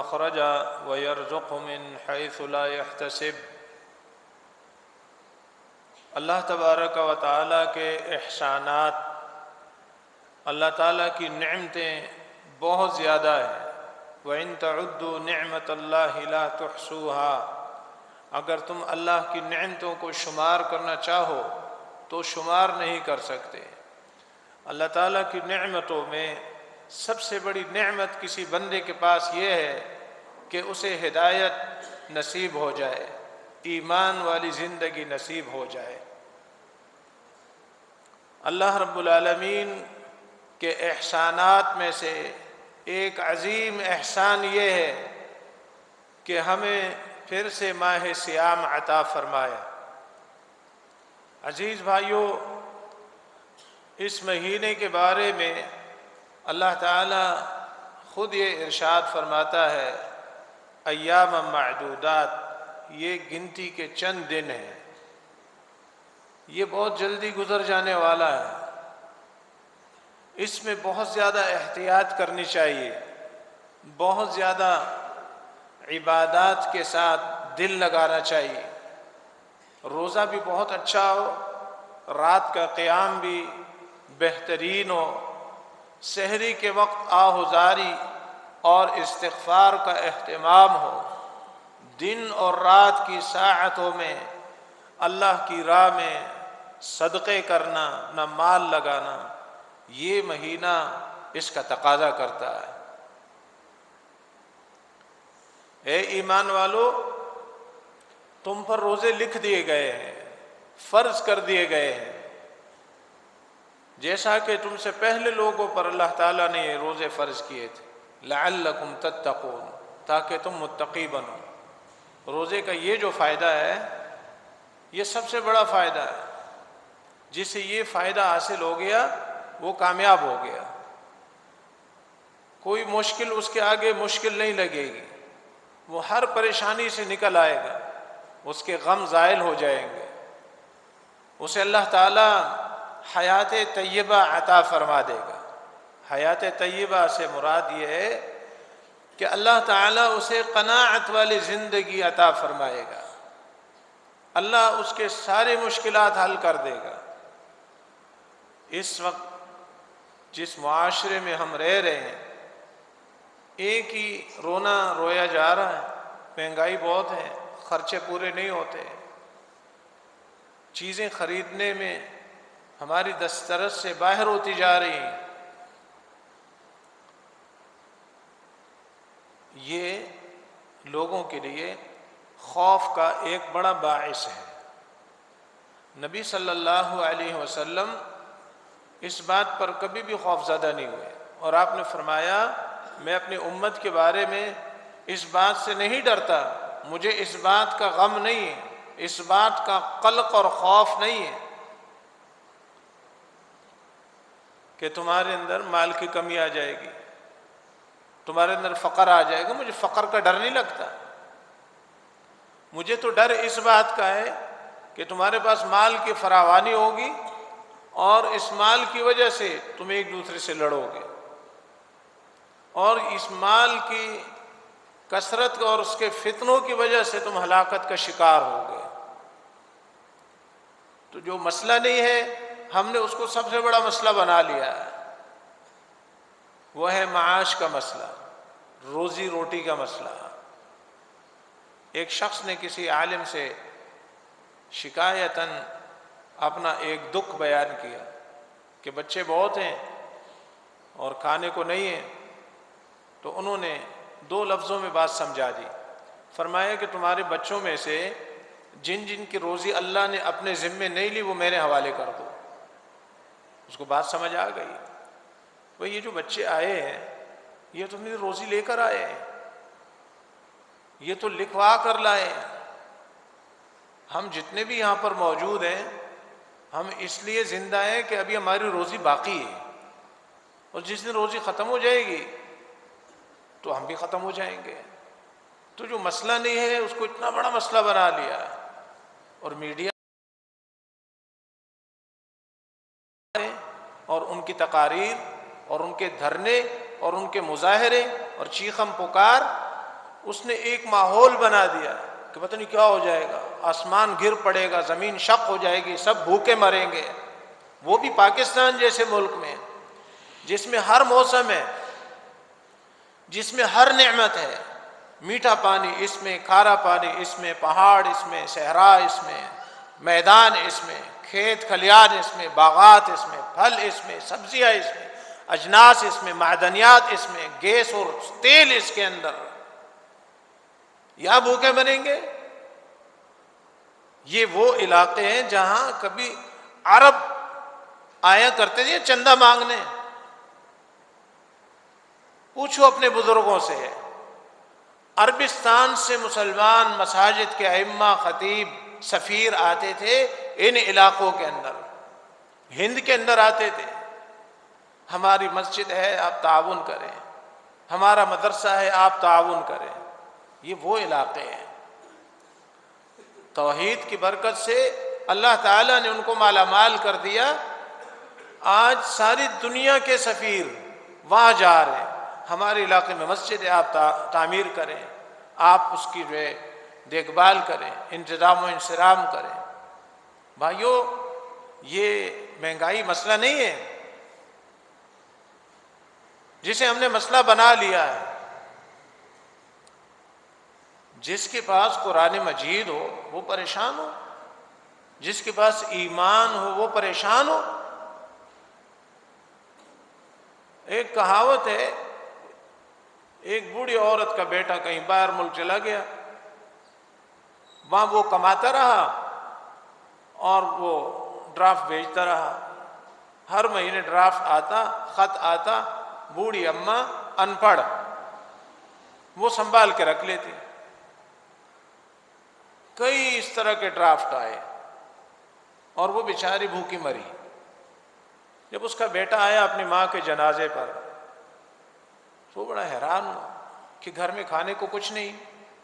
مخرجا ويرزقه من حيث لا يحتسب۔ اللہ تبارک و تعالیٰ کے احسانات، اللہ تعالیٰ کی نعمتیں بہت زیادہ ہیں۔ وَإِن تَعُدُّوا نِعْمَةَ اللَّهِ لَا تُحْصُوهَا، اگر تم اللہ کی نعمتوں کو شمار کرنا چاہو تو شمار نہیں کر سکتے۔ اللہ تعالیٰ کی نعمتوں میں سب سے بڑی نعمت کسی بندے کے پاس یہ ہے کہ اسے ہدایت نصیب ہو جائے، ایمان والی زندگی نصیب ہو جائے۔ اللہ رب العالمین کے احسانات میں سے ایک عظیم احسان یہ ہے کہ ہمیں پھر سے ماہ صیام عطا فرمایا۔ عزیز بھائیو، اس مہینے کے بارے میں اللہ تعالیٰ خود یہ ارشاد فرماتا ہے، ایام معدودات، یہ گنتی کے چند دن ہیں، یہ بہت جلدی گزر جانے والا ہے۔ اس میں بہت زیادہ احتیاط کرنی چاہیے، بہت زیادہ عبادات کے ساتھ دل لگانا چاہیے۔ روزہ بھی بہت اچھا ہو، رات کا قیام بھی بہترین ہو، سحری کے وقت آہوزاری اور استغفار کا اہتمام ہو، دن اور رات کی ساعتوں میں اللہ کی راہ میں صدقے کرنا، نہ مال لگانا، یہ مہینہ اس کا تقاضا کرتا ہے۔ اے ایمان والو، تم پر روزے لکھ دیے گئے ہیں، فرض کر دیے گئے ہیں، جیسا کہ تم سے پہلے لوگوں پر اللہ تعالیٰ نے یہ روزے فرض کیے تھے، لعلکم تتقون، تاکہ تم متقی بنو۔ روزے کا یہ جو فائدہ ہے، یہ سب سے بڑا فائدہ ہے۔ جسے یہ فائدہ حاصل ہو گیا وہ کامیاب ہو گیا، کوئی مشکل اس کے آگے مشکل نہیں لگے گی، وہ ہر پریشانی سے نکل آئے گا، اس کے غم زائل ہو جائیں گے، اسے اللہ تعالیٰ حیات طیبہ عطا فرما دے گا۔ حیات طیبہ سے مراد یہ ہے کہ اللہ تعالیٰ اسے قناعت والی زندگی عطا فرمائے گا، اللہ اس کے سارے مشکلات حل کر دے گا۔ اس وقت جس معاشرے میں ہم رہ رہے ہیں، ایک ہی رونا رویا جا رہا ہے، مہنگائی بہت ہے، خرچے پورے نہیں ہوتے، چیزیں خریدنے میں ہماری دسترس سے باہر ہوتی جا رہی ہیں۔ یہ لوگوں کے لیے خوف کا ایک بڑا باعث ہے۔ نبی صلی اللہ علیہ وسلم اس بات پر کبھی بھی خوف زدہ نہیں ہوئے، اور آپ نے فرمایا، میں اپنی امت کے بارے میں اس بات سے نہیں ڈرتا، مجھے اس بات کا غم نہیں ہے، اس بات کا قلق اور خوف نہیں ہے کہ تمہارے اندر مال کی کمی آ جائے گی، تمہارے اندر فقر آ جائے گا، مجھے فقر کا ڈر نہیں لگتا۔ مجھے تو ڈر اس بات کا ہے کہ تمہارے پاس مال کی فراوانی ہوگی اور اس مال کی وجہ سے تم ایک دوسرے سے لڑو گے، اور اس مال کی کثرت اور اس کے فتنوں کی وجہ سے تم ہلاکت کا شکار ہوگے۔ تو جو مسئلہ نہیں ہے، ہم نے اس کو سب سے بڑا مسئلہ بنا لیا ہے، وہ ہے معاش کا مسئلہ، روزی روٹی کا مسئلہ۔ ایک شخص نے کسی عالم سے شکایتاً اپنا ایک دکھ بیان کیا کہ بچے بہت ہیں اور کھانے کو نہیں ہیں، تو انہوں نے 2 لفظوں میں بات سمجھا دی۔ فرمایا کہ تمہارے بچوں میں سے جن جن کی روزی اللہ نے اپنے ذمے نہیں لی وہ میرے حوالے کر دو۔ اس کو بات سمجھ آ گئی، یہ جو بچے آئے ہیں یہ تو میری روزی لے کر آئے ہیں، یہ تو لکھوا کر لائے ہیں۔ ہم جتنے بھی یہاں پر موجود ہیں، ہم اس لیے زندہ ہیں کہ ابھی ہماری روزی باقی ہے، اور جس دن روزی ختم ہو جائے گی تو ہم بھی ختم ہو جائیں گے۔ تو جو مسئلہ نہیں ہے اس کو اتنا بڑا مسئلہ بنا لیا ہے، اور میڈیا اور ان کی تقاریر اور ان کے دھرنے اور ان کے مظاہرے اور چیخم پکار اس نے ایک ماحول بنا دیا کہ پتہ نہیں کیا ہو جائے گا، آسمان گر پڑے گا، زمین شق ہو جائے گی، سب بھوکے مریں گے. وہ بھی پاکستان جیسے ملک میں جس میں ہر موسم ہے، جس میں ہر نعمت ہے، میٹھا پانی اس میں، کھارا پانی اس میں، پہاڑ اس میں، صحرا اس میں، میدان اس میں، کھیت کھلیان اس میں، باغات اس میں، پھل اس میں، سبزیاں اس میں، اجناس اس میں، معدنیات اس میں، گیس اور تیل اس کے اندر. یا بھوکے بنیں گے. یہ وہ علاقے ہیں جہاں کبھی عرب آیا کرتے تھے چندہ مانگنے. پوچھو اپنے بزرگوں سے، عربستان سے مسلمان مساجد کے ائمہ، خطیب، سفیر آتے تھے ان علاقوں کے اندر، ہند کے اندر آتے تھے. ہماری مسجد ہے آپ تعاون کریں، ہمارا مدرسہ ہے آپ تعاون کریں. یہ وہ علاقے ہیں. توحید کی برکت سے اللہ تعالیٰ نے ان کو مالا مال کر دیا. آج ساری دنیا کے سفیر وہاں جا رہے ہیں. ہمارے علاقے میں مسجد ہے آپ تعمیر کریں، آپ اس کی جو ہے دیکھ بھال کریں، انتظام و انصرام کریں. بھائیو، یہ مہنگائی مسئلہ نہیں ہے جسے ہم نے مسئلہ بنا لیا ہے. جس کے پاس قرآن مجید ہو وہ پریشان ہو، جس کے پاس ایمان ہو وہ پریشان ہو. ایک کہاوت ہے، ایک بوڑھی عورت کا بیٹا کہیں باہر ملک چلا گیا، وہاں وہ کماتا رہا اور وہ ڈرافٹ بھیجتا رہا. ہر مہینے ڈرافٹ آتا، خط آتا. بوڑھی اماں ان پڑھ، وہ سنبھال کے رکھ لیتی. کئی اس طرح کے ڈرافٹ آئے اور وہ بیچاری بھوکی مری. جب اس کا بیٹا آیا اپنی ماں کے جنازے پر تو بڑا حیران ہوا کہ گھر میں کھانے کو کچھ نہیں،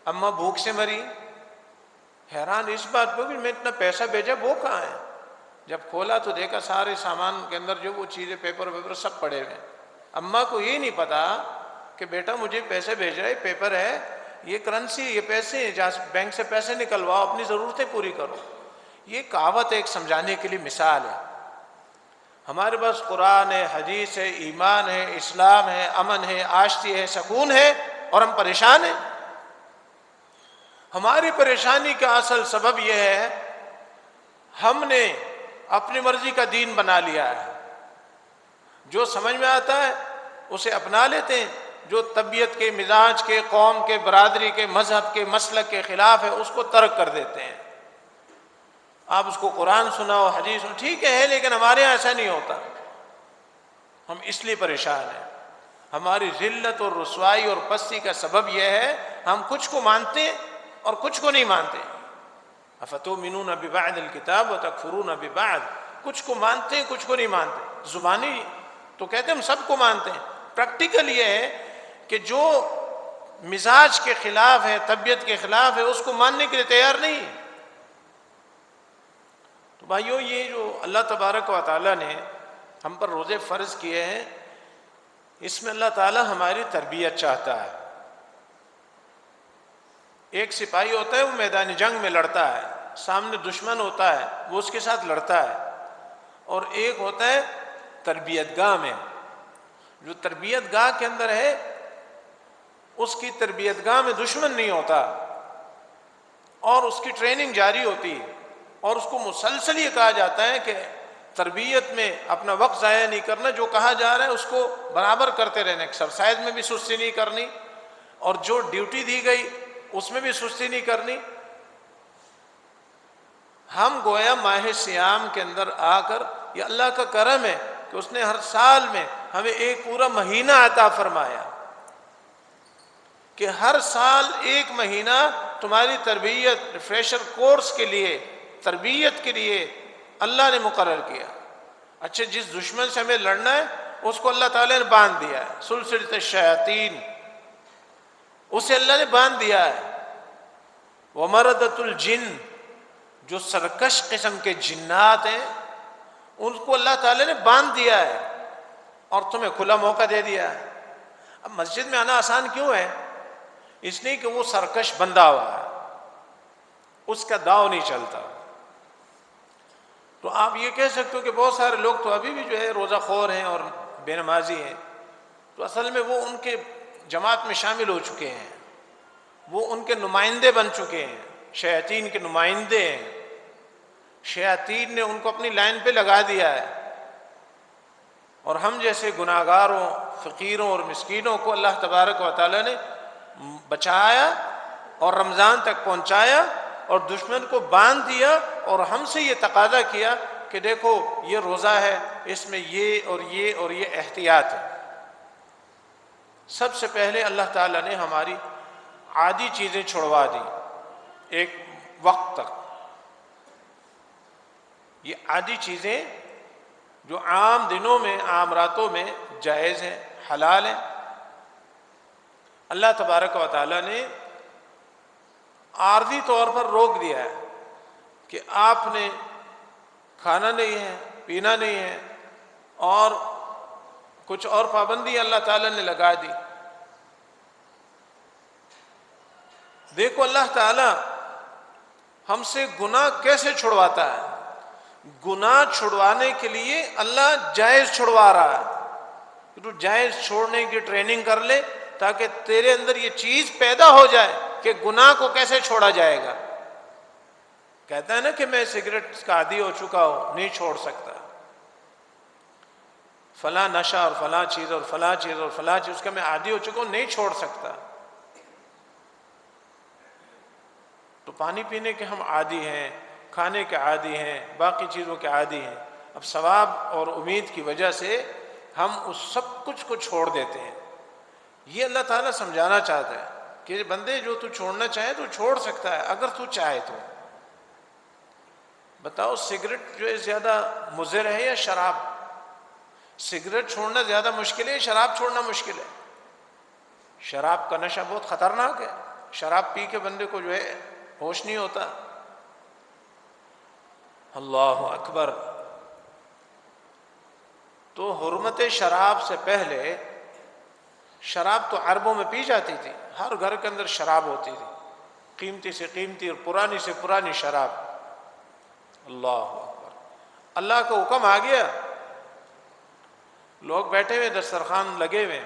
اماں بھوک سے مری. حیران اس بات پہ کہ میں اتنا پیسہ بھیجا وہ کہاں ہے. جب کھولا تو دیکھا سارے سامان کے اندر جو وہ چیزیں پیپر سب پڑے ہوئے. اماں کو یہ نہیں پتا کہ بیٹا مجھے پیسے بھیج رہے، پیپر ہے، یہ کرنسی، یہ پیسے، جہاں بینک سے پیسے نکلواؤ، اپنی ضرورتیں پوری کرو. یہ کہاوت ایک سمجھانے کے لیے مثال ہے. ہمارے پاس قرآن ہے، حدیث ہے، ایمان ہے، اسلام ہے، امن ہے، آشتی ہے، سکون ہے، اور ہم پریشان ہیں. ہماری پریشانی کا اصل سبب یہ ہے ہم نے اپنی مرضی کا دین بنا لیا ہے. جو سمجھ میں آتا ہے اسے اپنا لیتے ہیں، جو طبیعت کے، مزاج کے، قوم کے، برادری کے، مذہب کے، مسلک کے خلاف ہے اس کو ترک کر دیتے ہیں. آپ اس کو قرآن سناؤ، حدیث سناؤ، ٹھیک ہے، لیکن ہمارے یہاں ایسا نہیں ہوتا. ہم اس لیے پریشان ہیں. ہماری ذلت اور رسوائی اور پستی کا سبب یہ ہے ہم کچھ کو مانتے ہیں اور کچھ کو نہیں مانتے. افتؤمنون ببعض الکتاب وتکفرون ببعض. کچھ کو مانتے ہیں، کچھ کو نہیں مانتے. زبانی تو کہتے ہیں ہم سب کو مانتے ہیں، پریکٹیکل یہ ہے کہ جو مزاج کے خلاف ہے، طبیعت کے خلاف ہے، اس کو ماننے کے لیے تیار نہیں. تو بھائیو، یہ جو اللہ تبارک و تعالیٰ نے ہم پر روزے فرض کیے ہیں، اس میں اللہ تعالیٰ ہماری تربیت چاہتا ہے. ایک سپاہی ہوتا ہے وہ میدان جنگ میں لڑتا ہے، سامنے دشمن ہوتا ہے وہ اس کے ساتھ لڑتا ہے. اور ایک ہوتا ہے تربیت گاہ میں. جو تربیت گاہ کے اندر ہے اس کی تربیت گاہ میں دشمن نہیں ہوتا اور اس کی ٹریننگ جاری ہوتی ہے. اور اس کو مسلسل یہ کہا جاتا ہے کہ تربیت میں اپنا وقت ضائع نہیں کرنا، جو کہا جا رہا ہے اس کو برابر کرتے رہنا. ایکسرسائز میں بھی سستی نہیں کرنی اور جو ڈیوٹی دی گئی اس میں بھی سستی نہیں کرنی. ہم گویا ماہ سیام کے اندر آ کر، یہ اللہ کا کرم ہے کہ اس نے ہر سال میں ہمیں ایک پورا مہینہ عطا فرمایا کہ ہر سال ایک مہینہ تمہاری تربیت، ریفریشر کورس کے لیے، تربیت کے لیے اللہ نے مقرر کیا. اچھا، جس دشمن سے ہمیں لڑنا ہے اس کو اللہ تعالیٰ نے باندھ دیا ہے، سلسلۃ الشیاطین، اسے اللہ نے باندھ دیا ہے. ومردۃ الجن، جو سرکش قسم کے جنات ہیں ان کو اللہ تعالیٰ نے باندھ دیا ہے اور تمہیں کھلا موقع دے دیا ہے. اب مسجد میں آنا آسان کیوں ہے؟ اس لیے کہ وہ سرکش بندہ ہوا ہے، اس کا داؤ نہیں چلتا۔ تو آپ یہ کہہ سکتے ہو کہ بہت سارے لوگ تو ابھی بھی جو ہے روزہ خور ہیں اور بے نمازی ہیں، تو اصل میں وہ ان کے جماعت میں شامل ہو چکے ہیں، وہ ان کے نمائندے بن چکے ہیں، شیاطین کے نمائندے ہیں، شیاطین نے ان کو اپنی لائن پہ لگا دیا ہے۔ اور ہم جیسے گناہگاروں، فقیروں اور مسکینوں کو اللہ تبارک و تعالیٰ نے بچایا اور رمضان تک پہنچایا، اور دشمن کو باندھ دیا، اور ہم سے یہ تقاضا کیا کہ دیکھو یہ روزہ ہے، اس میں یہ اور یہ اور یہ احتیاط ہے۔ سب سے پہلے اللہ تعالیٰ نے ہماری عادی چیزیں چھڑوا دی ایک وقت تک۔ یہ عادی چیزیں جو عام دنوں میں، عام راتوں میں جائز ہیں، حلال ہیں، اللہ تبارک و تعالیٰ نے عارضی طور پر روک دیا ہے کہ آپ نے کھانا نہیں ہے، پینا نہیں ہے، اور کچھ اور پابندی اللہ تعالیٰ نے لگا دی۔ دیکھو اللہ تعالیٰ ہم سے گناہ کیسے چھڑواتا ہے۔ گناہ چھڑوانے کے لیے اللہ جائز چھڑوا رہا ہے کہ تو جائز چھوڑنے کی ٹریننگ کر لے، تاکہ تیرے اندر یہ چیز پیدا ہو جائے کہ گناہ کو کیسے چھوڑا جائے گا۔ کہتا ہے نا کہ میں سگریٹ کا عادی ہو چکا ہوں، نہیں چھوڑ سکتا، فلاں نشہ اور فلاں چیز اور فلاں چیز اور فلاں چیز کا میں عادی ہو چکا ہوں، نہیں چھوڑ سکتا۔ تو پانی پینے کے ہم عادی ہیں، کھانے کے عادی ہیں، باقی چیزوں کے عادی ہیں، اب ثواب اور امید کی وجہ سے ہم اس سب کچھ کو چھوڑ دیتے ہیں۔ یہ اللہ تعالیٰ سمجھانا چاہتا ہے کہ بندے جو تو چھوڑنا چاہے تو چھوڑ سکتا ہے اگر تو چاہے تو۔ بتاؤ سگریٹ جو ہے زیادہ مضر ہے یا شراب؟ سگریٹ چھوڑنا زیادہ مشکل ہے یا شراب چھوڑنا مشکل ہے؟ شراب کا نشہ بہت خطرناک ہے، شراب پی کے بندے کو جو ہے ہوش نہیں ہوتا۔ اللہ اکبر۔ تو حرمت شراب سے پہلے شراب تو عربوں میں پی جاتی تھی، ہر گھر کے اندر شراب ہوتی تھی، قیمتی سے قیمتی اور پرانی سے پرانی شراب۔ اللہ اکبر۔ اللہ کا حکم آ گیا، لوگ بیٹھے ہوئے، دسترخوان لگے ہوئے،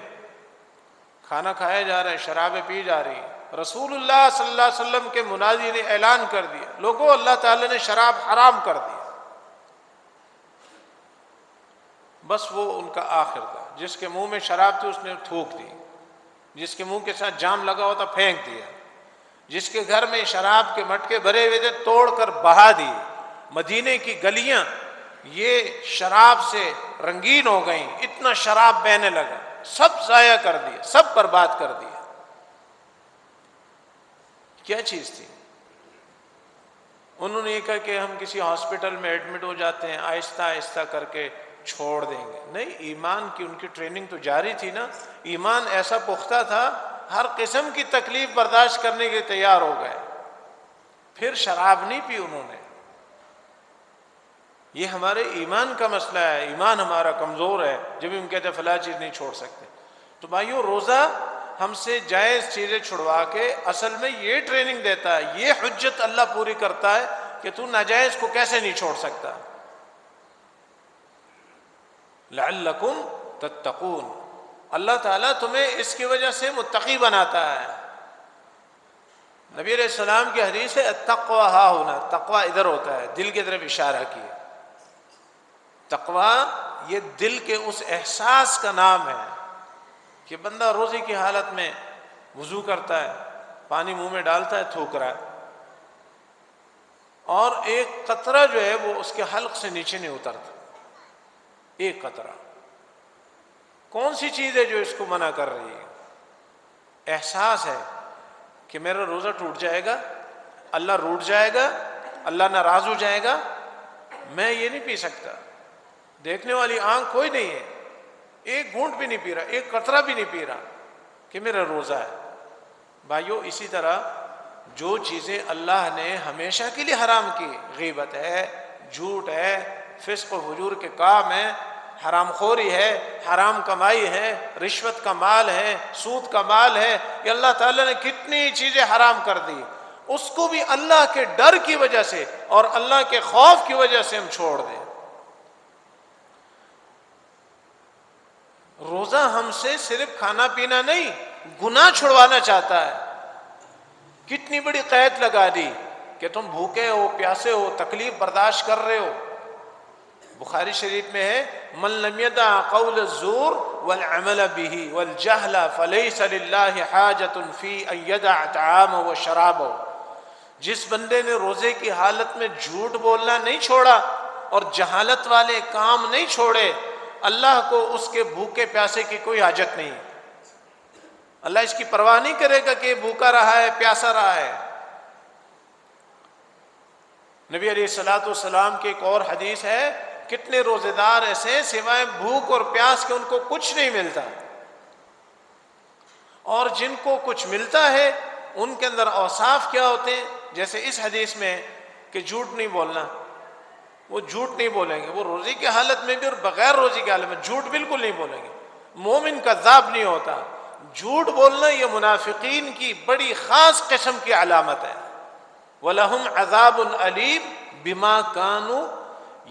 کھانا کھایا جا رہا ہے، شرابیں پی جا رہی ہیں۔ رسول اللہ صلی اللہ علیہ وسلم کے منادی نے اعلان کر دیا، لوگوں اللہ تعالی نے شراب حرام کر دیا۔ بس وہ ان کا آخر تھا، جس کے منہ میں شراب تھی اس نے تھوک دی، جس کے منہ کے ساتھ جام لگا ہوا تھا پھینک دیا، جس کے گھر میں شراب کے مٹکے بھرے ہوئے تھے توڑ کر بہا دیے۔ مدینے کی گلیاں یہ شراب سے رنگین ہو گئیں، اتنا شراب بہنے لگا، سب ضائع کر دیا، سب برباد کر دیا۔ کیا چیز تھی؟ انہوں نے یہ کہا کہ ہم کسی ہاسپٹل میں ایڈمٹ ہو جاتے ہیں، آہستہ آہستہ کر کے چھوڑ دیں گے۔ نہیں، ایمان کی ان کی ٹریننگ تو جاری تھی نا، ایمان ایسا پختہ تھا، ہر قسم کی تکلیف برداشت کرنے کے تیار ہو گئے۔ پھر شراب نہیں پی انہوں نے۔ یہ ہمارے ایمان کا مسئلہ ہے، ایمان ہمارا کمزور ہے جب ہم کہتے ہیں فلاں چیز نہیں چھوڑ سکتے۔ تو بھائیو، روزہ ہم سے جائز چیزیں چھڑوا کے اصل میں یہ ٹریننگ دیتا ہے، یہ حجت اللہ پوری کرتا ہے کہ تو ناجائز کو کیسے نہیں چھوڑ سکتا۔ لعلکم تتقون، اللہ تعالیٰ تمہیں اس کی وجہ سے متقی بناتا ہے۔ نبی علیہ السلام کی حدیث ہے التقوی ہا ہونا، تقوی ادھر ہوتا ہے، دل کی طرف اشارہ کیا۔ تقوی یہ دل کے اس احساس کا نام ہے کہ بندہ روزے کی حالت میں وضو کرتا ہے، پانی منہ میں ڈالتا ہے، تھوک رہا ہے، اور ایک قطرہ جو ہے وہ اس کے حلق سے نیچے نہیں اترتا، ایک قطرہ۔ کون سی چیز ہے جو اس کو منع کر رہی ہے؟ احساس ہے کہ میرا روزہ ٹوٹ جائے گا، اللہ روٹ جائے گا، اللہ ناراض ہو جائے گا، میں یہ نہیں پی سکتا۔ دیکھنے والی آنکھ کوئی نہیں ہے، ایک گھونٹ بھی نہیں پی رہا، ایک قطرہ بھی نہیں پی رہا کہ میرا روزہ ہے۔ بھائیو، اسی طرح جو چیزیں اللہ نے ہمیشہ کے لیے حرام کی، غیبت ہے، جھوٹ ہے، فسق و فجور کے کام ہیں، حرام خوری ہے، حرام کمائی ہے، رشوت کا مال ہے، سود کا مال ہے، یہ اللہ تعالیٰ نے کتنی چیزیں حرام کر دی، اس کو بھی اللہ کے ڈر کی وجہ سے اور اللہ کے خوف کی وجہ سے ہم چھوڑ دیں۔ روزہ ہم سے صرف کھانا پینا نہیں، گناہ چھڑوانا چاہتا ہے۔ کتنی بڑی قید لگا دی کہ تم بھوکے ہو، پیاسے ہو، تکلیف برداشت کر رہے ہو۔ بخاری شریف میں ہے من لم يدع قول الزور والعمل به والجهل فليس لله حاجة في ان يدع طعامه وشرابه، جس بندے نے روزے کی حالت میں جھوٹ بولنا نہیں چھوڑا اور جہالت والے کام نہیں چھوڑے، اللہ کو اس کے بھوکے پیاسے کی کوئی حاجت نہیں۔ اللہ اس کی پرواہ نہیں کرے گا کہ بھوکا رہا ہے، پیاسا رہا ہے۔ نبی علیہ الصلوۃ والسلام کی ایک اور حدیث ہے، کتنے روزے دار ایسے ہیں سوائے بھوک اور پیاس کے ان کو کچھ نہیں ملتا، اور جن کو کچھ ملتا ہے ان کے اندر اوصاف کیا ہوتے ہیں؟ جیسے اس حدیث میں کہ جھوٹ نہیں بولنا، وہ جھوٹ نہیں بولیں گے، وہ روزے کی حالت میں بھی اور بغیر روزے کی حالت میں جھوٹ بالکل نہیں بولیں گے۔ مومن کذاب نہیں ہوتا۔ جھوٹ بولنا یہ منافقین کی بڑی خاص قسم کی علامت ہے۔ وَلَهُمْ عَذَابٌ أَلِيمٌ بِمَا كَانُوا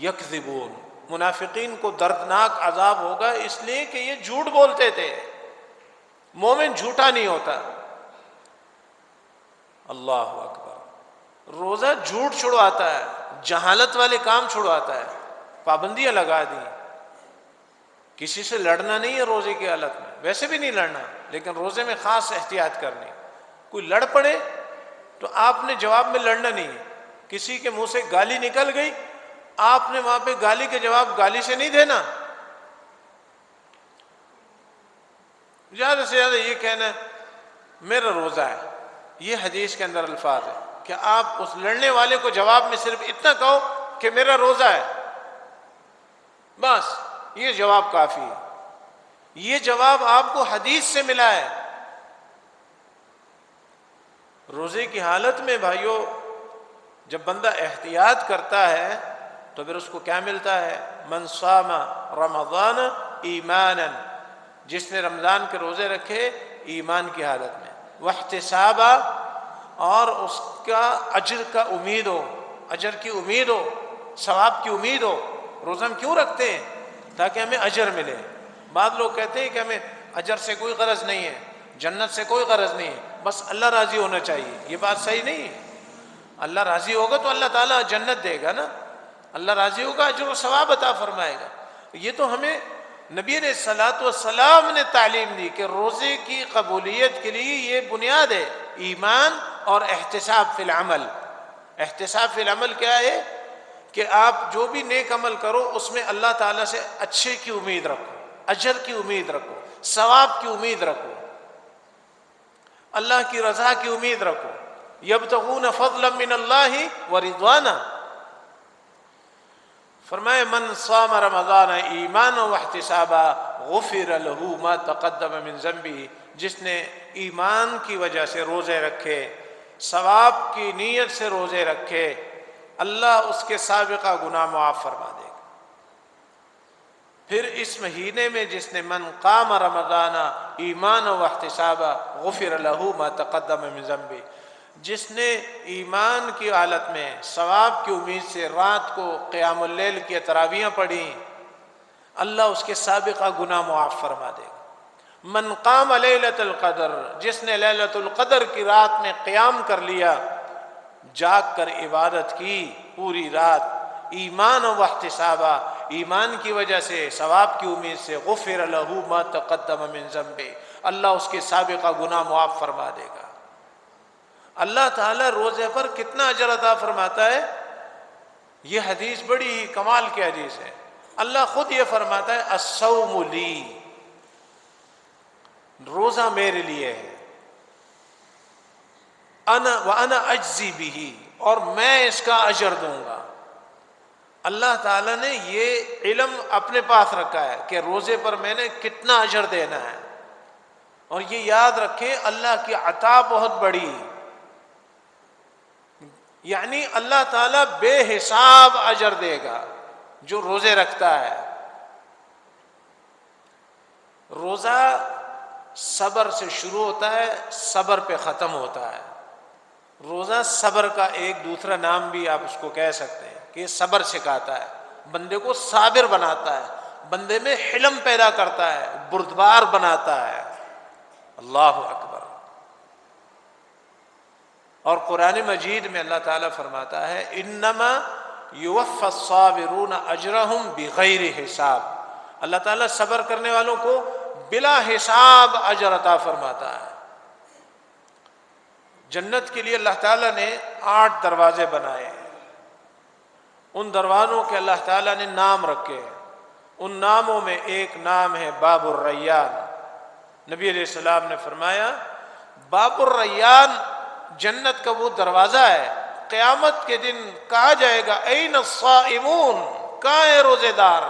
يَكْذِبُونَ، منافقین کو دردناک عذاب ہوگا اس لیے کہ یہ جھوٹ بولتے تھے۔ مومن جھوٹا نہیں ہوتا۔ اللہ اکبر۔ روزہ جھوٹ چھڑواتا ہے، جہالت والے کام چھڑواتا ہے۔ پابندیاں لگا دی، کسی سے لڑنا نہیں ہے روزے کی حالت میں، ویسے بھی نہیں لڑنا، لیکن روزے میں خاص احتیاط کرنی۔ کوئی لڑ پڑے تو آپ نے جواب میں لڑنا نہیں ہے۔ کسی کے منہ سے گالی نکل گئی، آپ نے وہاں پہ گالی کے جواب گالی سے نہیں دینا، زیادہ سے زیادہ یہ کہنا ہے میرا روزہ ہے۔ یہ حدیث کے اندر الفاظ ہے کہ آپ اس لڑنے والے کو جواب میں صرف اتنا کہو کہ میرا روزہ ہے، بس یہ جواب کافی ہے۔ یہ جواب آپ کو حدیث سے ملا ہے۔ روزے کی حالت میں بھائیوں جب بندہ احتیاط کرتا ہے تو پھر اس کو کیا ملتا ہے؟ من صام رمضان ایمانا، جس نے رمضان کے روزے رکھے ایمان کی حالت میں، واحتسابا، اور اس کا اجر کا امید ہو، اجر کی امید ہو، ثواب کی امید ہو۔ روزہ ہم کیوں رکھتے ہیں؟ تاکہ ہمیں اجر ملے۔ بعض لوگ کہتے ہیں کہ ہمیں اجر سے کوئی غرض نہیں ہے، جنت سے کوئی غرض نہیں ہے، بس اللہ راضی ہونا چاہیے۔ یہ بات صحیح نہیں ہے۔ اللہ راضی ہوگا تو اللہ تعالیٰ جنت دے گا نا، اللہ راضی ہوگا اجر و ثواب عطا فرمائے گا۔ یہ تو ہمیں نبی علیہ الصلوۃ والسلام نے تعلیم دی کہ روزے کی قبولیت کے لیے یہ بنیاد ہے، ایمان اور احتساب فی العمل۔ احتساب فی العمل کیا ہے؟ کہ آپ جو بھی نیک عمل کرو اس میں اللہ تعالیٰ سے اچھے کی امید رکھو، اجر کی امید رکھو، ثواب کی امید رکھو، اللہ کی رضا کی امید رکھو۔ یبتغون فضلا من اللہ ورضوانا، فرمائے من صام رمضان ایمانا واحتسابا غفر له ما تقدم من ذنبہ، جس نے ایمان کی وجہ سے روزے رکھے، ثواب کی نیت سے روزے رکھے، اللہ اس کے سابقہ گناہ معاف فرما دے گا۔ پھر اس مہینے میں جس نے من قام رمضان ایمانا واحتسابا غفر له ما تقدم من ذنبہ، جس نے ایمان کی حالت میں ثواب کی امید سے رات کو قیام اللیل کی تراویحیں پڑھی، اللہ اس کے سابقہ گناہ معاف فرما دے گا۔ من قام لیلۃ القدر، جس نے لیلۃ القدر کی رات میں قیام کر لیا، جاگ کر عبادت کی پوری رات، ایمان و احتسابا، ایمان کی وجہ سے ثواب کی امید سے، غفر له ما تقدم من ذنبہ، اللہ اس کے سابقہ گناہ معاف فرما دے گا۔ اللہ تعالیٰ روزے پر کتنا اجر عطا فرماتا ہے؟ یہ حدیث بڑی ہی کمال کی حدیث ہے۔ اللہ خود یہ فرماتا ہے الصوم لی، روزہ میرے لیے ہے، انا وانا اجزی بہ، اور میں اس کا اجر دوں گا۔ اللہ تعالیٰ نے یہ علم اپنے پاس رکھا ہے کہ روزے پر میں نے کتنا اجر دینا ہے، اور یہ یاد رکھیں اللہ کی عطا بہت بڑی، یعنی اللہ تعالیٰ بے حساب اجر دے گا جو روزے رکھتا ہے۔ روزہ صبر سے شروع ہوتا ہے، صبر پہ ختم ہوتا ہے۔ روزہ صبر کا ایک دوسرا نام بھی آپ اس کو کہہ سکتے ہیں کہ یہ صبر سکھاتا ہے، بندے کو صابر بناتا ہے، بندے میں حلم پیدا کرتا ہے، بردبار بناتا ہے۔ اللہ اکبر۔ اور قرآن مجید میں اللہ تعالیٰ فرماتا ہے انما یوفی الصابرون اجرہم بغیر حساب، اللہ تعالیٰ صبر کرنے والوں کو بلا حساب اجر عطا فرماتا ہے۔ جنت کے لیے اللہ تعالیٰ نے 8 دروازے بنائے ہیں، ان دروازوں کے اللہ تعالیٰ نے نام رکھے ہیں، ان ناموں میں ایک نام ہے باب الریان۔ نبی علیہ السلام نے فرمایا باب الریان جنت کا وہ دروازہ ہے، قیامت کے دن کہا جائے گا این الصائمون، کہاں ہے روزے دار؟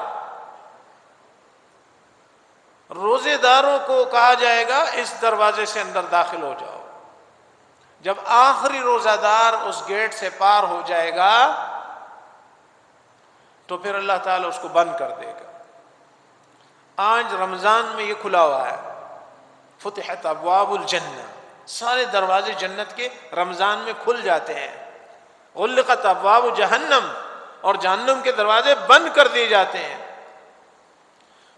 روزے داروں کو کہا جائے گا اس دروازے سے اندر داخل ہو جاؤ۔ جب آخری روزہ دار اس گیٹ سے پار ہو جائے گا تو پھر اللہ تعالیٰ اس کو بند کر دے گا۔ آج رمضان میں یہ کھلا ہوا ہے، فتحت ابواب الجنہ، سارے دروازے جنت کے رمضان میں کھل جاتے ہیں۔ غلقت ابواب جہنم، اور جہنم کے دروازے بند کر دیے جاتے ہیں۔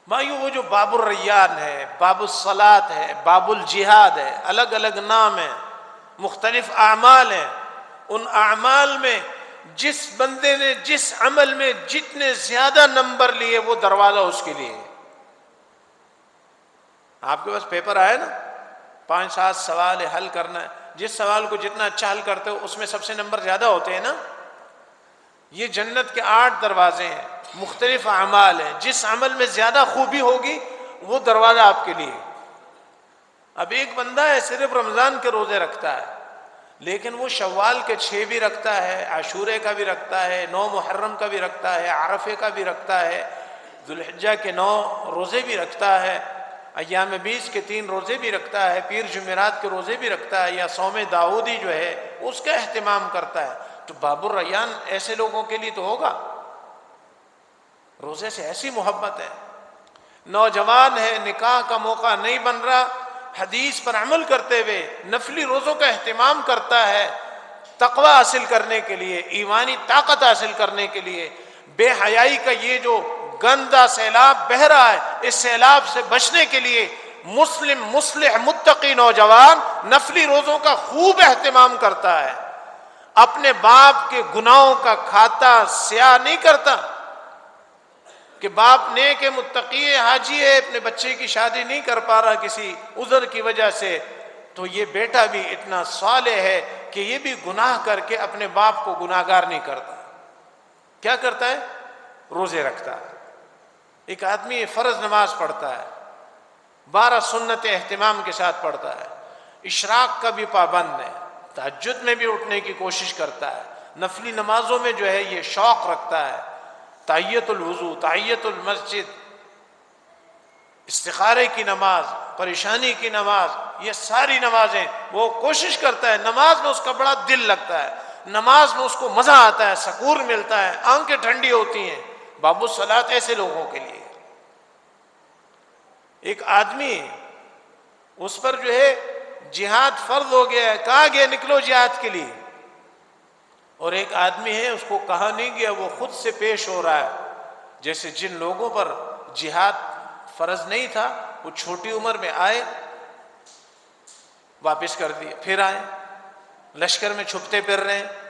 بھائیو وہ جو باب الریان ہے، باب الصلاۃ ہے، باب الجہاد ہے، الگ الگ نام ہیں، مختلف اعمال ہیں، ان اعمال میں جس بندے نے جس عمل میں جتنے زیادہ نمبر لیے وہ دروازہ اس کے لیے۔ آپ کے پاس پیپر آئے نا، 5-7 سوال ہے، حل کرنا ہے، جس سوال کو جتنا اچھا حل کرتے ہو اس میں سب سے نمبر زیادہ ہوتے ہیں نا۔ یہ جنت کے 8 دروازے ہیں، مختلف اعمال ہیں، جس عمل میں زیادہ خوبی ہوگی وہ دروازہ آپ کے لیے۔ اب ایک بندہ ہے صرف رمضان کے روزے رکھتا ہے، لیکن وہ شوال کے 6 بھی رکھتا ہے، عاشورے کا بھی رکھتا ہے، 9 محرم کا بھی رکھتا ہے، عرفے کا بھی رکھتا ہے، ذوالحجہ کے 9 روزے بھی رکھتا ہے، ایام 20 کے 3 روزے بھی رکھتا ہے، پیر جمعرات کے روزے بھی رکھتا ہے، یا صوم داؤدی جو ہے اس کا اہتمام کرتا ہے۔ تو باب الریان ایسے لوگوں کے لیے تو ہوگا، روزے سے ایسی محبت ہے۔ نوجوان ہے، نکاح کا موقع نہیں بن رہا، حدیث پر عمل کرتے ہوئے نفلی روزوں کا اہتمام کرتا ہے، تقوی حاصل کرنے کے لیے، ایمانی طاقت حاصل کرنے کے لیے۔ بے حیائی کا یہ جو گندا سیلاب بہہ رہا ہے، اس سیلاب سے بچنے کے لیے مسلم مصلح متقی نوجوان نفلی روزوں کا خوب اہتمام کرتا ہے، اپنے باپ کے گناہوں کا کھاتا سیاہ نہیں کرتا کہ باپ نیک ہے، متقی ہے، حاجی ہے، اپنے بچے کی شادی نہیں کر پا رہا کسی عذر کی وجہ سے، تو یہ بیٹا بھی اتنا صالح ہے کہ یہ بھی گناہ کر کے اپنے باپ کو گناہگار نہیں کرتا۔ کیا کرتا ہے؟ روزے رکھتا ہے۔ ایک آدمی فرض نماز پڑھتا ہے، 12 سنت اہتمام کے ساتھ پڑھتا ہے، اشراق کا بھی پابند ہے، تہجد میں بھی اٹھنے کی کوشش کرتا ہے، نفلی نمازوں میں جو ہے یہ شوق رکھتا ہے، تحیت الوضو، تحیت المسجد، استخارے کی نماز، پریشانی کی نماز، یہ ساری نمازیں وہ کوشش کرتا ہے، نماز میں اس کا بڑا دل لگتا ہے، نماز میں اس کو مزہ آتا ہے، سکون ملتا ہے، آنکھیں ٹھنڈی ہوتی ہیں۔ باب الصلاۃ ایسے لوگوں کے لیے۔ ایک آدمی اس پر جو ہے جہاد فرض ہو گیا ہے، کہا گیا نکلو جہاد کے لیے، اور ایک آدمی ہے اس کو کہا نہیں گیا، وہ خود سے پیش ہو رہا ہے۔ جیسے جن لوگوں پر جہاد فرض نہیں تھا وہ چھوٹی عمر میں آئے، واپس کر دیا، پھر آئے، لشکر میں چھپتے پھر رہے ہیں،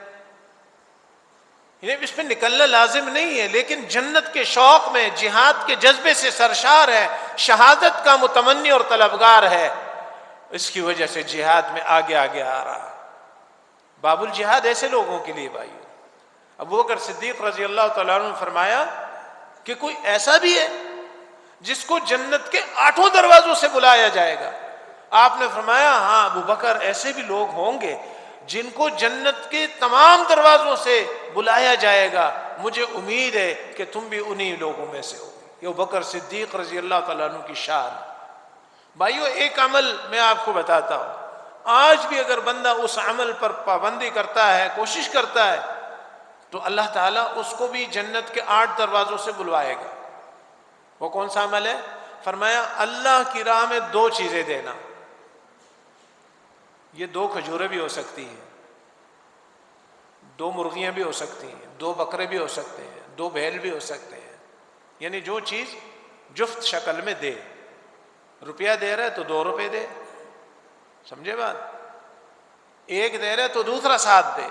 اس پہ نکلنا لازم نہیں ہے، لیکن جنت کے شوق میں، جہاد کے جذبے سے سرشار ہے، شہادت کا متمنی اور طلبگار ہے، اس کی وجہ سے جہاد میں آگے آگے آ رہا ہے۔ باب الجہاد ایسے لوگوں کے لیے بھائی۔ ابوبکر صدیق رضی اللہ تعالیٰ عنہ نے فرمایا کہ کوئی ایسا بھی ہے جس کو جنت کے 8 دروازوں سے بلایا جائے گا؟ آپ نے فرمایا ہاں ابوبکر، ایسے بھی لوگ ہوں گے جن کو جنت کے تمام دروازوں سے بلایا جائے گا، مجھے امید ہے کہ تم بھی انہی لوگوں میں سے ہو۔ یہ ابوبکر صدیق رضی اللہ تعالیٰ عنہ کی شان۔ بھائیو ایک عمل میں آپ کو بتاتا ہوں، آج بھی اگر بندہ اس عمل پر پابندی کرتا ہے، کوشش کرتا ہے، تو اللہ تعالیٰ اس کو بھی جنت کے 8 دروازوں سے بلوائے گا۔ وہ کون سا عمل ہے؟ فرمایا اللہ کی راہ میں 2 چیزیں دینا. یہ 2 کھجوریں بھی ہو سکتی ہیں, 2 مرغیاں بھی ہو سکتی ہیں, 2 بکرے بھی ہو سکتے ہیں, 2 بیل بھی ہو سکتے ہیں. یعنی جو چیز جفت شکل میں دے. روپیہ دے رہا ہے تو 2 روپے دے, سمجھے بات؟ ایک دے رہا ہے تو دوسرا ساتھ دے.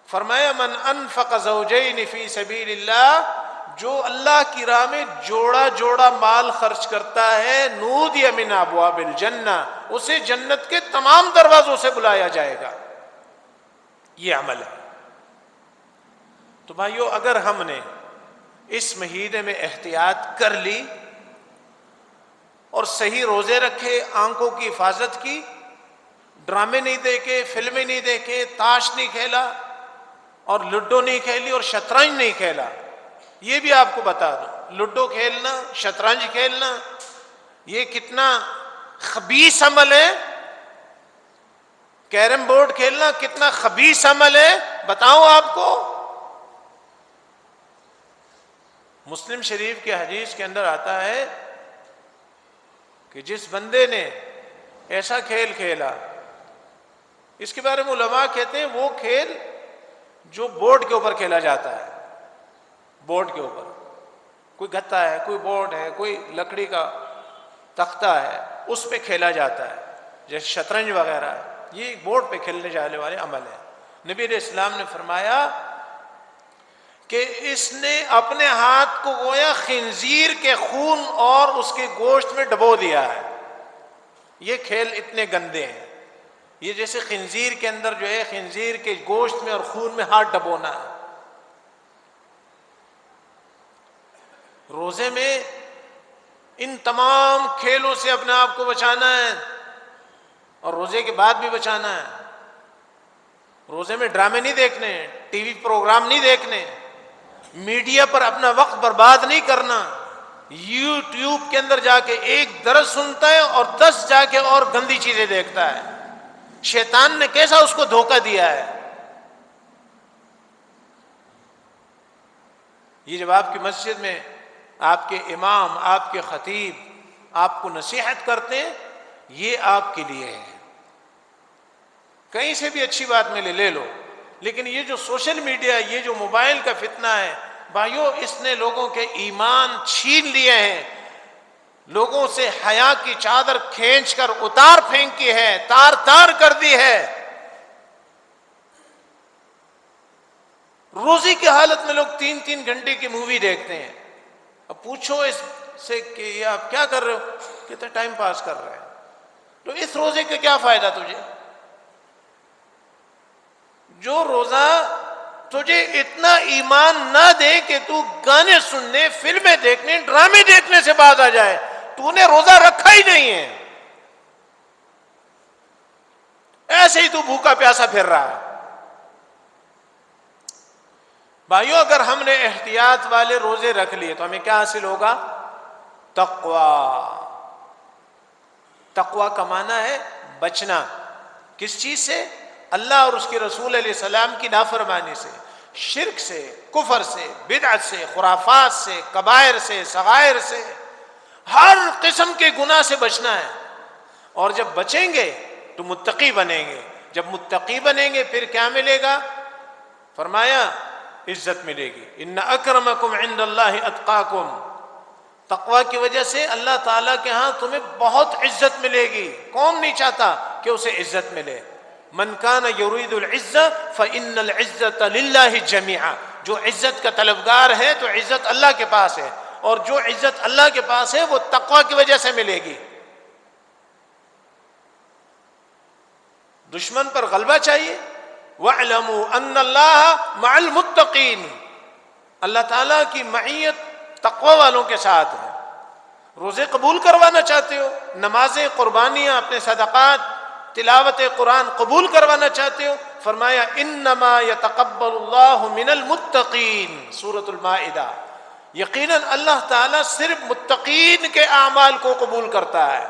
فرمایا من انفق زوجین فی سبیل اللہ, جو اللہ کی راہ میں جوڑا جوڑا مال خرچ کرتا ہے, نودی من ابواب الجنہ, اسے جنت کے تمام دروازوں سے بلایا جائے گا. یہ عمل ہے. تو بھائیو, اگر ہم نے اس مہینے میں احتیاط کر لی اور صحیح روزے رکھے, آنکھوں کی حفاظت کی, ڈرامے نہیں دیکھے, فلمیں نہیں دیکھے, تاش نہیں کھیلا اور لڈو نہیں کھیلی اور شطرنج نہیں کھیلا. یہ بھی آپ کو بتا دوں, لڈو کھیلنا, شطرنج کھیلنا, یہ کتنا خبیث عمل ہے. کیرم بورڈ کھیلنا کتنا خبیث عمل ہے, بتاؤں آپ کو. مسلم شریف کے حدیث کے اندر آتا ہے کہ جس بندے نے ایسا کھیل کھیلا, اس کے بارے میں علماء کہتے ہیں وہ کھیل جو بورڈ کے اوپر کھیلا جاتا ہے, بورڈ کے اوپر کوئی گتا ہے, کوئی بورڈ ہے, کوئی لکڑی کا تختہ ہے, اس پہ کھیلا جاتا ہے, جیسے شطرنج وغیرہ ہے, یہ بورڈ پہ کھیلنے جانے والے عمل ہے. نبی علیہ السلام نے فرمایا کہ اس نے اپنے ہاتھ کو گویا خنزیر کے خون اور اس کے گوشت میں ڈبو دیا ہے. یہ کھیل اتنے گندے ہیں. یہ جیسے خنزیر کے اندر جو ہے, خنزیر کے گوشت میں اور خون میں ہاتھ ڈبونا ہے. روزے میں ان تمام کھیلوں سے اپنے آپ کو بچانا ہے اور روزے کے بعد بھی بچانا ہے. روزے میں ڈرامے نہیں دیکھنے, ٹی وی پروگرام نہیں دیکھنے, میڈیا پر اپنا وقت برباد نہیں کرنا. یوٹیوب کے اندر جا کے ایک درس سنتا ہے اور 10 جا کے اور گندی چیزیں دیکھتا ہے. شیطان نے کیسا اس کو دھوکہ دیا ہے. یہ جب آپ کی مسجد میں آپ کے امام, آپ کے خطیب آپ کو نصیحت کرتے ہیں, یہ آپ کے لیے ہے. کہیں سے بھی اچھی بات ملے لے لو, لیکن یہ جو سوشل میڈیا, یہ جو موبائل کا فتنہ ہے بھائیو, اس نے لوگوں کے ایمان چھین لیے ہیں. لوگوں سے حیا کی چادر کھینچ کر اتار پھینکی ہے, تار تار کر دی ہے. روزی کی حالت میں لوگ 3-3 گھنٹے کی مووی دیکھتے ہیں. اب پوچھو اس سے کہ یہ آپ کیا کر رہے ہو, کہتے ٹائم پاس کر رہے ہیں. تو اس روزے کا کیا فائدہ تجھے؟ جو روزہ تجھے اتنا ایمان نہ دے کہ تو گانے سننے, فلمیں دیکھنے, ڈرامے دیکھنے سے باز آ جائے, تو نے روزہ رکھا ہی نہیں ہے. ایسے ہی تو بھوکا پیاسا پھر رہا ہے. بھائیو, اگر ہم نے احتیاط والے روزے رکھ لیے تو ہمیں کیا حاصل ہوگا؟ تقوی. تقوی کا معنی ہے بچنا. کس چیز سے؟ اللہ اور اس کے رسول علیہ السلام کی نافرمانی سے, شرک سے, کفر سے, بدعت سے, خرافات سے, کبائر سے, صغائر سے, ہر قسم کے گناہ سے بچنا ہے. اور جب بچیں گے تو متقی بنیں گے. جب متقی بنیں گے پھر کیا ملے گا؟ فرمایا عزت ملے گی. ان اکرمکم عند اللہ اتقاکم. تقوی کی وجہ سے اللہ تعالیٰ کے ہاں تمہیں بہت عزت ملے گی. کون نہیں چاہتا کہ اسے عزت ملے؟ من کان یرید العزة فإن العزة للہ جمیعا. جو عزت کا طلبگار ہے تو عزت اللہ کے پاس ہے, اور جو عزت اللہ کے پاس ہے وہ تقوی کی وجہ سے ملے گی. دشمن پر غلبہ چاہیے. وَاعْلَمُوا أَنَّ اللَّهَ مَعَ الْمُتَّقِينَ. اللہ تعالیٰ کی معیت تقوی والوں کے ساتھ ہے. روزے قبول کروانا چاہتے ہو, نمازیں, قربانیاں, اپنے صدقات, تلاوت قرآن قبول کروانا چاہتے ہو, فرمایا انما یتقبل اللہ من المتقین, سورۃ المائدہ. یقیناً اللہ تعالیٰ صرف متقین کے اعمال کو قبول کرتا ہے.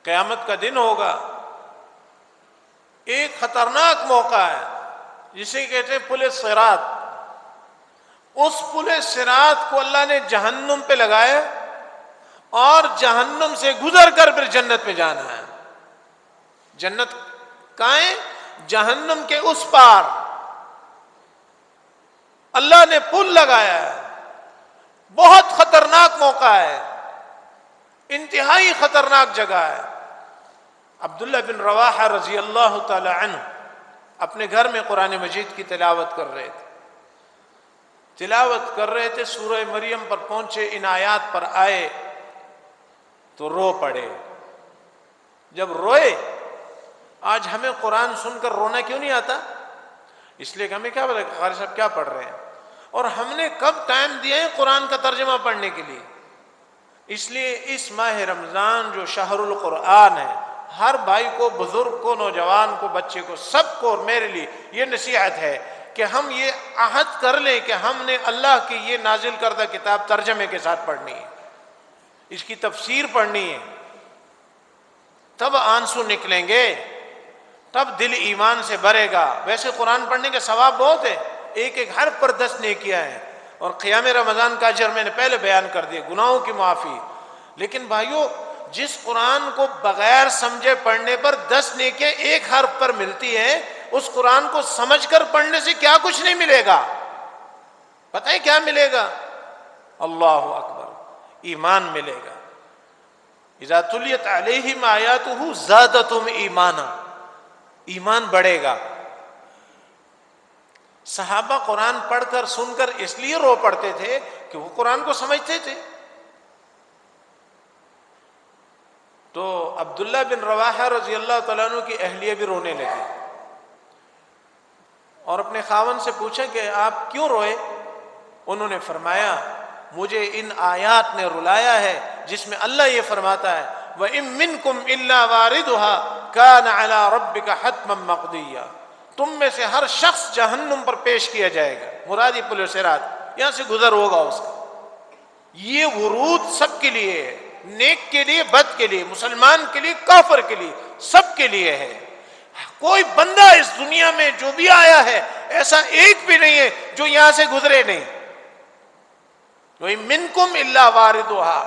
قیامت کا دن ہوگا, ایک خطرناک موقع ہے. جسے کہتے ہیں پل صراط، اس پل صراط کو اللہ نے جہنم پہ لگایا اور جہنم سے گزر کر پھر جنت میں جانا ہے۔ جنت کہاں ہے؟ جہنم کے اس پار اللہ نے پل لگایا ہے۔ بہت خطرناک موقع ہے، انتہائی خطرناک جگہ ہے۔ عبداللہ بن رواحہ رضی اللہ تعالی عنہ اپنے گھر میں قرآن مجید کی تلاوت کر رہے تھے، سورہ مریم پر پہنچے، ان آیات پر آئے تو رو پڑے۔ جب روئے، آج ہمیں قرآن سن کر رونا کیوں نہیں آتا؟ اس لیے کہ ہمیں کیا پتا قاری صاحب کیا پڑھ رہے ہیں، اور ہم نے کب ٹائم دیا ہے قرآن کا ترجمہ پڑھنے کے لیے۔ اس لیے اس ماہ رمضان جو شہر القرآن ہے، ہر بھائی کو، بزرگ کو، نوجوان کو، بچے کو، سب کو، اور میرے لیے یہ نصیحت ہے کہ ہم یہ عہد کر لیں کہ ہم نے اللہ کی یہ نازل کردہ کتاب ترجمے کے ساتھ پڑھنی ہے، اس کی تفسیر پڑھنی ہے، تب آنسو نکلیں گے، تب دل ایمان سے بھرے گا۔ ویسے قرآن پڑھنے کے ثواب بہت ہے، ایک ایک حرف پر 10 نیکیاں ہیں، اور قیام رمضان کا اجر میں نے پہلے بیان کر دیا، گناہوں کی معافی۔ لیکن بھائیو، جس قرآن کو بغیر سمجھے پڑھنے پر 10 نیکیاں ایک حرف پر ملتی ہیں، اس قرآن کو سمجھ کر پڑھنے سے کیا کچھ نہیں ملے گا؟ پتہ ہے کیا ملے گا؟ اللہ اکبر، ایمان ملے گا۔ اذا تلیت علیہم آیاتہ زادتہم ایمانا، ایمان بڑھے گا۔ صحابہ قرآن پڑھ کر، سن کر اس لیے رو پڑتے تھے کہ وہ قرآن کو سمجھتے تھے۔ تو عبداللہ بن رواحہ رضی اللہ تعالیٰ عنہ کی اہلیہ بھی رونے لگی، اور اپنے خاوند سے پوچھا کہ آپ کیوں روئے؟ انہوں نے فرمایا مجھے ان آیات نے رلایا ہے جس میں اللہ یہ فرماتا ہے وَإِن مِّنكُمْ إِلَّا وَارِدُهَا كَانَ عَلَى رَبِّكَ حَتْمًا مَّقْضِيًّا، تم میں سے ہر شخص جہنم پر پیش کیا جائے گا، مرادی پل صراط، یہاں سے گزر ہوگا اس کا۔ یہ ورود سب کے لیے ہے، نیک کے لیے، بد کے لیے، مسلمان کے لیے، کافر کے لیے، سب کے لیے ہے۔ کوئی بندہ اس دنیا میں جو بھی آیا ہے ایسا ایک بھی نہیں ہے جو یہاں سے گزرے نہیں۔ وَإِن مِّنكُمْ إِلَّا وَارِدُهَا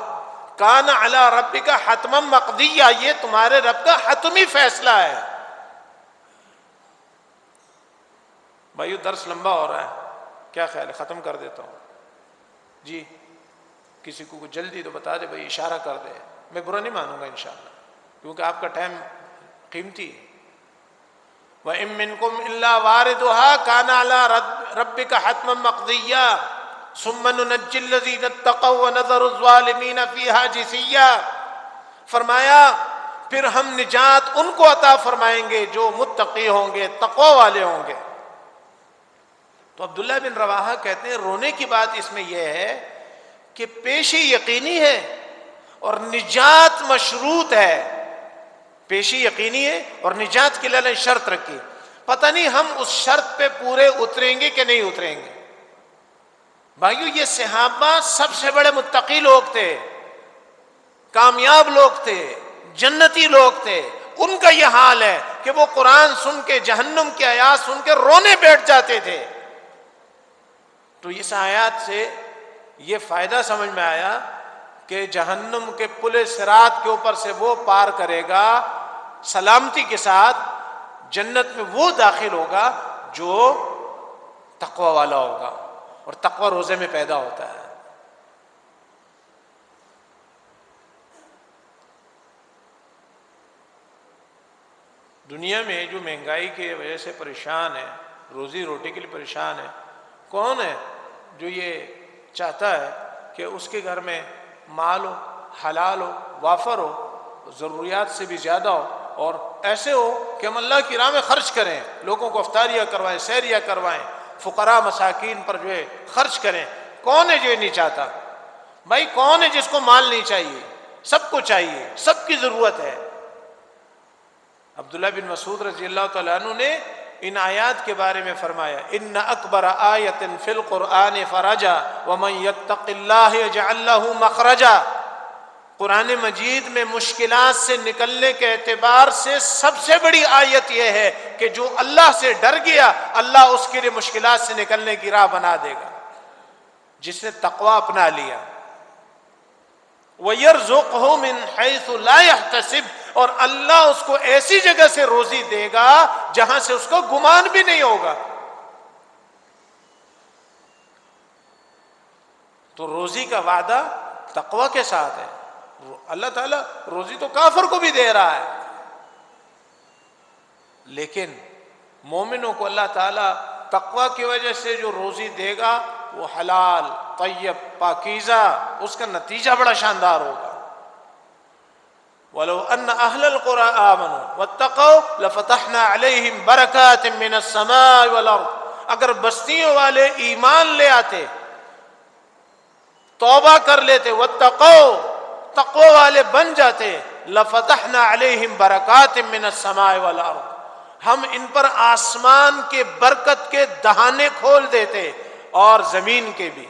كَانَ عَلَى رَبِّكَ حَتْمًا مَّقْضِيًّا، یہ تمہارے رب کا حتمی فیصلہ ہے۔ بھائیو درس لمبا ہو رہا ہے، کیا خیال ہے ختم کر دیتا ہوں؟ جی کسی کو جلدی تو بتا دے بھائی، اشارہ کر دے، میں برا نہیں مانوں گا انشاءاللہ، کیونکہ آپ کا ٹائم قیمتی ہے۔ وَإِن مِّنكُمْ إِلَّا وَارِدُهَا كَانَ عَلَى رَبِّكَ حَتْمًا مَّقْضِيًّا ثُمَّ نُنَجِّي الَّذِينَ اتَّقَوْا وَنَذَرُ الظَّالِمِينَ فِيهَا جِثِيًّا، فرمایا پھر ہم نجات ان کو عطا فرمائیں گے جو متقی ہوں گے، تقوی والے ہوں گے۔ تو عبداللہ بن رواحہ کہتے ہیں رونے کی بات اس میں یہ ہے کہ پیشی یقینی ہے اور نجات مشروط ہے۔ پیشی یقینی ہے اور نجات کے لیے اللہ نے شرط رکھی، پتہ نہیں ہم اس شرط پہ پورے اتریں گے کہ نہیں اتریں گے۔ بھائیو یہ صحابہ سب سے بڑے متقی لوگ تھے، کامیاب لوگ تھے، جنتی لوگ تھے، ان کا یہ حال ہے کہ وہ قرآن سن کے، جہنم کی آیات سن کے رونے بیٹھ جاتے تھے۔ تو اس آیات سے یہ فائدہ سمجھ میں آیا کہ جہنم کے پل صراط کے اوپر سے وہ پار کرے گا سلامتی کے ساتھ، جنت میں وہ داخل ہوگا جو تقوی والا ہوگا، اور تقوی روزے میں پیدا ہوتا ہے۔ دنیا میں جو مہنگائی کی وجہ سے پریشان ہے، روزی روٹی کے لیے پریشان ہے، کون ہے جو یہ چاہتا ہے کہ اس کے گھر میں مال ہو، حلال ہو، وافر ہو، ضروریات سے بھی زیادہ ہو، اور ایسے ہو کہ ہم اللہ کی راہ میں خرچ کریں، لوگوں کو افطاریاں کروائیں، سحریاں کروائیں، فقراء مساکین پر جو ہے خرچ کریں؟ کون ہے جو یہ نہیں چاہتا؟ بھائی کون ہے جس کو مال نہیں چاہیے؟ سب کو چاہیے، سب کی ضرورت ہے۔ عبداللہ بن مسعود رضی اللہ تعالیٰ عنہ نے ان آیات کے بارے میں فرمایا ان اکبر آیت فی القرآن فرجا ومن یتق اللہ یجعل لہ مخرجا، قرآن مجید میں مشکلات سے نکلنے کے اعتبار سے سب سے بڑی آیت یہ ہے کہ جو اللہ سے ڈر گیا اللہ اس کے لیے مشکلات سے نکلنے کی راہ بنا دے گا، جس نے تقوی اپنا لیا۔ وَيَرْزُقْهُ مِنْ حَيْثُ لَا يَحْتَسِبُ، اور اللہ اس کو ایسی جگہ سے روزی دے گا جہاں سے اس کو گمان بھی نہیں ہوگا۔ تو روزی کا وعدہ تقوی کے ساتھ ہے۔ اللہ تعالیٰ روزی تو کافر کو بھی دے رہا ہے، لیکن مومنوں کو اللہ تعالیٰ تقوی کی وجہ سے جو روزی دے گا وہ حلال، طیب، پاکیزہ، اس کا نتیجہ بڑا شاندار ہوگا۔ وَلَوْ أَنَّ أَهْلَ الْقُرَىٰ آمَنُوا وَاتَّقَوْا لَفَتَحْنَا عَلَيْهِمْ بَرَكَاتٍ مِّنَ السَّمَاءِ وَالْأَرْضِ، اگر بستیوں والے ایمان لے آتے، توبہ کر لیتے، وَاتَّقَوْا، تقوی والے بن جاتے، لَفَتَحْنَا عَلَيْهِمْ بَرَكَاتٍ مِّنَ السَّمَاءِ وَالْأَرْضِ، ہم ان پر آسمان کے برکت کے دہانے کھول دیتے اور زمین کے بھی۔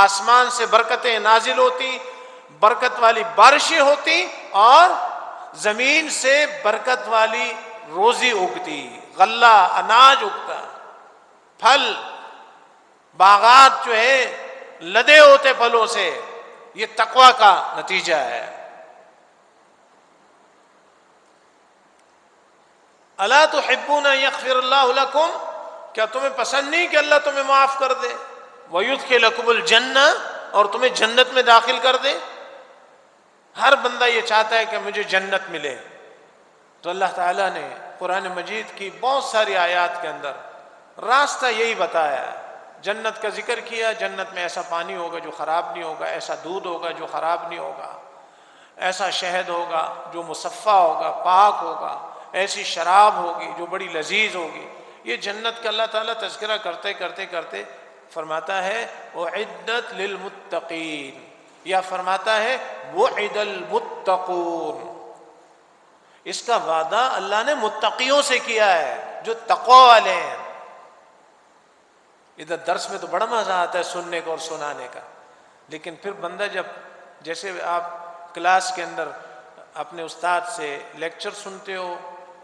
آسمان سے برکتیں نازل ہوتی، برکت والی بارشیں ہوتی، اور زمین سے برکت والی روزی اگتی، غلہ، اناج اگتا، پھل، باغات جو ہے لدے ہوتے پھلوں سے۔ یہ تقوی کا نتیجہ ہے۔ الا تحبون ان یغفر اللہ لکم، کیا تمہیں پسند نہیں کہ اللہ تمہیں معاف کر دے؟ وَيُدْخِلَكُمُ الْجَنَّةَ، اور تمہیں جنت میں داخل کر دے۔ ہر بندہ یہ چاہتا ہے کہ مجھے جنت ملے، تو اللہ تعالیٰ نے قرآن مجید کی بہت ساری آیات کے اندر راستہ یہی بتایا ہے۔ جنت کا ذکر کیا، جنت میں ایسا پانی ہوگا جو خراب نہیں ہوگا، ایسا دودھ ہوگا جو خراب نہیں ہوگا، ایسا شہد ہوگا جو مصفہ ہوگا، پاک ہوگا، ایسی شراب ہوگی جو بڑی لذیذ ہوگی۔ یہ جنت کا اللہ تعالیٰ تذکرہ کرتے کرتے کرتے فرماتا ہے اعدت للمتقین، یا فرماتا ہے وعد المتقون، اس کا وعدہ اللہ نے متقیوں سے کیا ہے جو تقوی والے ہیں۔ ادھر درس میں تو بڑا مزہ آتا ہے سننے کا اور سنانے کا، لیکن پھر بندہ جب، جیسے آپ کلاس کے اندر اپنے استاد سے لیکچر سنتے ہو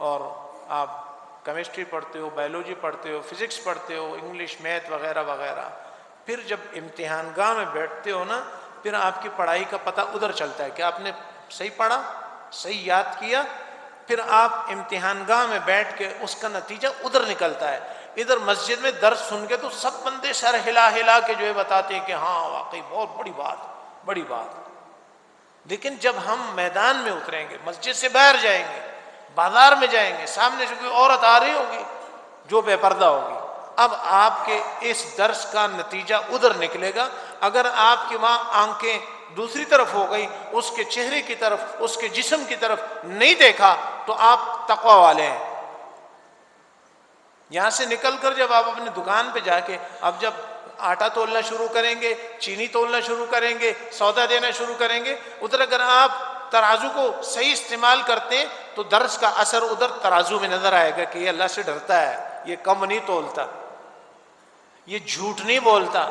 اور آپ کیمسٹری پڑھتے ہو، بایولوجی پڑھتے ہو، فزکس پڑھتے ہو، انگلش، میتھ وغیرہ وغیرہ، پھر جب امتحان گاہ میں بیٹھتے ہو نا، پھر آپ کی پڑھائی کا پتہ ادھر چلتا ہے کہ آپ نے صحیح پڑھا، صحیح یاد کیا، پھر آپ امتحان گاہ میں بیٹھ کے اس کا نتیجہ ادھر نکلتا ہے۔ ادھر مسجد میں درس سن کے تو سب بندے سر ہلا ہلا کے جو ہے بتاتے ہیں کہ ہاں واقعی بہت بڑی بات، بڑی بات، لیکن جب ہم میدان میں اتریں گے، مسجد سے باہر جائیں گے، بازار میں جائیں گے، سامنے سے کوئی عورت آ رہی ہوگی جو بے پردہ ہوگی، اب آپ کے اس درس کا نتیجہ ادھر نکلے گا۔ اگر آپ کی وہاں آنکھیں دوسری طرف ہو گئی، اس کے چہرے کی طرف، اس کے جسم کی طرف نہیں دیکھا، تو آپ تقوی والے ہیں۔ یہاں سے نکل کر جب آپ اپنی دکان پہ جا کے اب جب آٹا تولنا شروع کریں گے، چینی تولنا شروع کریں گے، سودا دینا شروع کریں گے، ادھر اگر آپ ترازو کو صحیح استعمال کرتے ہیں تو درس کا اثر ادھر ترازو میں نظر آئے گا کہ یہ اللہ سے ڈرتا ہے، یہ کم نہیں تولتا، یہ جھوٹ نہیں بولتا،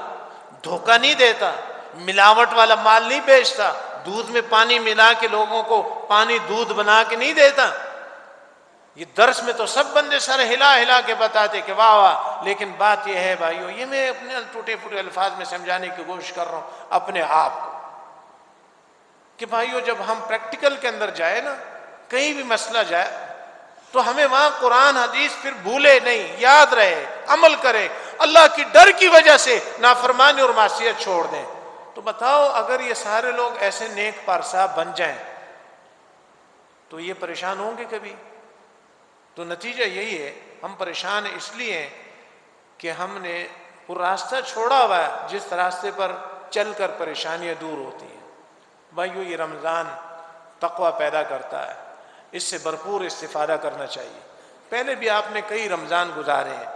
دھوکہ نہیں دیتا، ملاوٹ والا مال نہیں بیچتا، دودھ میں پانی ملا کے لوگوں کو پانی دودھ بنا کے نہیں دیتا۔ یہ درس میں تو سب بندے سر ہلا ہلا کے بتاتے کہ واہ واہ، لیکن بات یہ ہے بھائیو، یہ میں اپنے ٹوٹے پھوٹے الفاظ میں سمجھانے کی کوشش کر رہا ہوں اپنے آپ کو، کہ بھائیو جب ہم پریکٹیکل کے اندر جائے نا، کہیں بھی مسئلہ جائے تو ہمیں وہاں قرآن حدیث پھر بھولے نہیں، یاد رہے، عمل کرے، اللہ کی ڈر کی وجہ سے نافرمانی اور معصیت چھوڑ دیں۔ تو بتاؤ اگر یہ سارے لوگ ایسے نیک پارسا بن جائیں تو یہ پریشان ہوں گے کبھی؟ تو نتیجہ یہی ہے، ہم پریشان اس لیے ہیں کہ ہم نے وہ راستہ چھوڑا ہوا ہے جس راستے پر چل کر پریشانیاں دور ہوتی ہیں۔ بھائیو یہ رمضان تقوی پیدا کرتا ہے، اس سے بھرپور استفادہ کرنا چاہیے۔ پہلے بھی آپ نے کئی رمضان گزارے ہیں،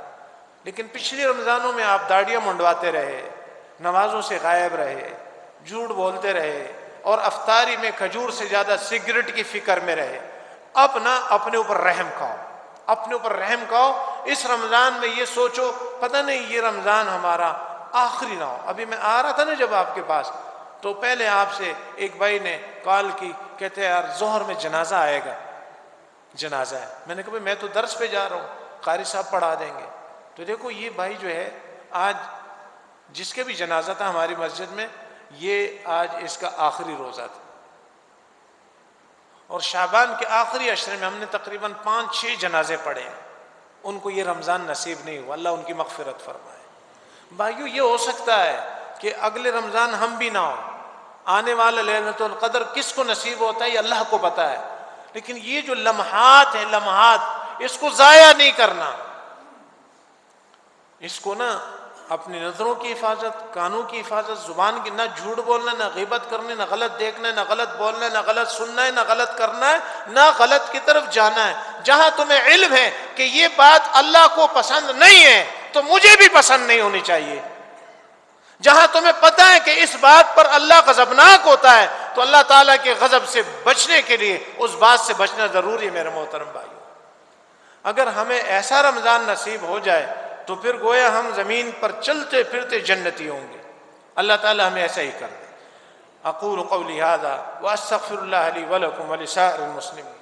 لیکن پچھلے رمضانوں میں آپ داڑیاں منڈواتے رہے، نمازوں سے غائب رہے، جھوٹ بولتے رہے، اور افطاری میں کھجور سے زیادہ سگریٹ کی فکر میں رہے۔ اب نہ اپنے اوپر رحم کھاؤ، اپنے اوپر رحم کھاؤ۔ اس رمضان میں یہ سوچو پتہ نہیں یہ رمضان ہمارا آخری نہ ہو۔ ابھی میں آ رہا تھا نا جب آپ کے پاس، تو پہلے آپ سے ایک بھائی نے کال کی، کہتے ہیں یار ظہر میں جنازہ آئے گا، جنازہ ہے۔ میں نے کہا میں تو درس پہ جا رہا ہوں، قاری صاحب پڑھا دیں گے۔ تو دیکھو یہ بھائی جو ہے آج جس کے بھی جنازہ تھا ہماری مسجد میں، یہ آج اس کا آخری روزہ تھا، اور شعبان کے آخری عشرے میں ہم نے تقریباً 5-6 جنازے پڑھے ہیں۔ ان کو یہ رمضان نصیب نہیں ہوا، اللہ ان کی مغفرت فرمائے۔ بھائیو یہ ہو سکتا ہے کہ اگلے رمضان ہم بھی نہ ہوں، آنے والا ليلۃ القدر کس کو نصیب ہوتا ہے یہ اللہ کو پتہ ہے، لیکن یہ جو لمحات ہیں، لمحات اس کو ضائع نہیں کرنا، اس کو نا اپنی نظروں کی حفاظت، کانوں کی حفاظت، زبان کی، نہ جھوٹ بولنا، نہ غیبت کرنا، نہ غلط دیکھنا، نہ غلط بولنا، نہ غلط سننا ہے، نہ غلط کرنا ہے، نہ غلط کی طرف جانا ہے۔ جہاں تمہیں علم ہے کہ یہ بات اللہ کو پسند نہیں ہے تو مجھے بھی پسند نہیں ہونی چاہیے۔ جہاں تمہیں پتہ ہے کہ اس بات پر اللہ غضبناک ہوتا ہے تو اللہ تعالیٰ کے غضب سے بچنے کے لیے اس بات سے بچنا ضروری ہے۔ میرے محترم بھائیو، اگر ہمیں ایسا رمضان نصیب ہو جائے تو پھر گویا ہم زمین پر چلتے پھرتے جنتی ہوں گے۔ اللہ تعالیٰ ہمیں ایسا ہی کر دے۔ اقول قولی ھذا واستغفر اللہ لی ولکم ولسائر المسلمین۔